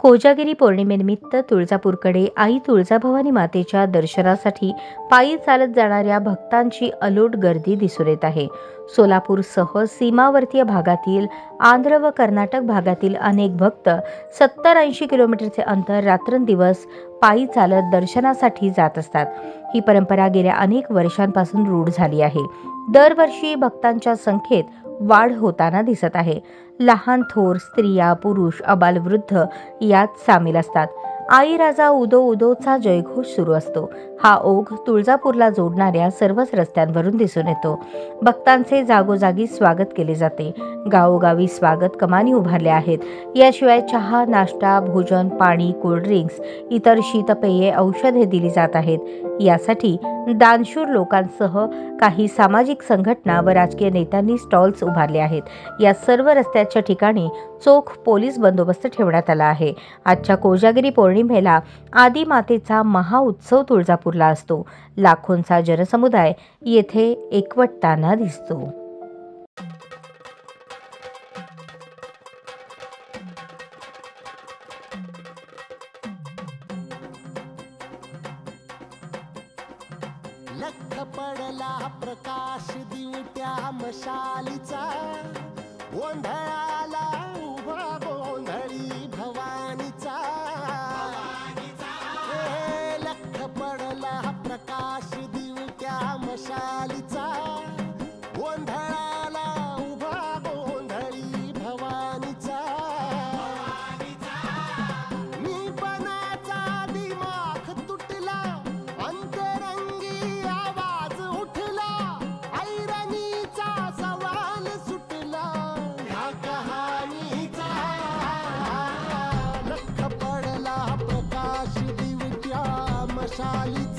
कोजागिरी पौर्णिमेनिमित्त तुळजापूरकडे आई तुळजाभवानी मातेच्या दर्शनासाठी पायी चालत जाणाऱ्या भक्तांची अलोट गर्दी दिसून येत आहे. सोलापूरसह सीमावर्तीय भागातील आंध्र व कर्नाटक भागातील अनेक भक्त 70-80 किलोमीटरचे अंतर रात्रंदिवस पायी चालत दर्शनासाठी जात असतात. ही परंपरा गेल्या अनेक वर्षांपासून रूढ झाली आहे. दरवर्षी भक्तांच्या संख्येत वाढ होताना दिसत आहे. लहान थोर, स्त्रिया, पुरुष, अबालवृद्ध यात सामील असतात. आई राजा उदो उदोचा जयघोष सुरू असतो. हा ओघ तुळजापूरला जोडणाऱ्या सर्वच रस्त्यांवरून दिसून येतो. भक्तांचे जागोजागी स्वागत केले जाते. गावोगावी स्वागत कमानी उभारल्या आहेत. याशिवाय चहा, नाश्ता, भोजन, पाणी, कोल्ड्रिंक्स, इतर शीतपेये, औषधे दिली जात आहेत. यासाठी दानशूर लोकांसह काही सामाजिक संघटना व राजकीय नेत्यांनी स्टॉल्स उभारले आहेत. या सर्व रस्त्याच्या ठिकाणी चोख पोलीस बंदोबस्त ठेवण्यात आला आहे. आजच्या कोजागिरी पौर्णिमेला आदिमातेचा महाउत्सव तुळजापूरला असतो. लाखोंचा जनसमुदाय येथे एकवटताना दिसतो. लख पडला प्रकाश दिवट्या मशालीचा, गोंधळाला उभा गोंधळी भवानीचा. लख पडला प्रकाश दिवट्या मशालीचा, गोंधळाला उभा गोंधळी भवानीचा. निपणाचा दिमाग तुटला, अंतरंगी आवाज उठला, ऐरणीचा सवाल सुटला ह्या कहाणीचा. लख पडला प्रकाश दिवट्या मशालीचा,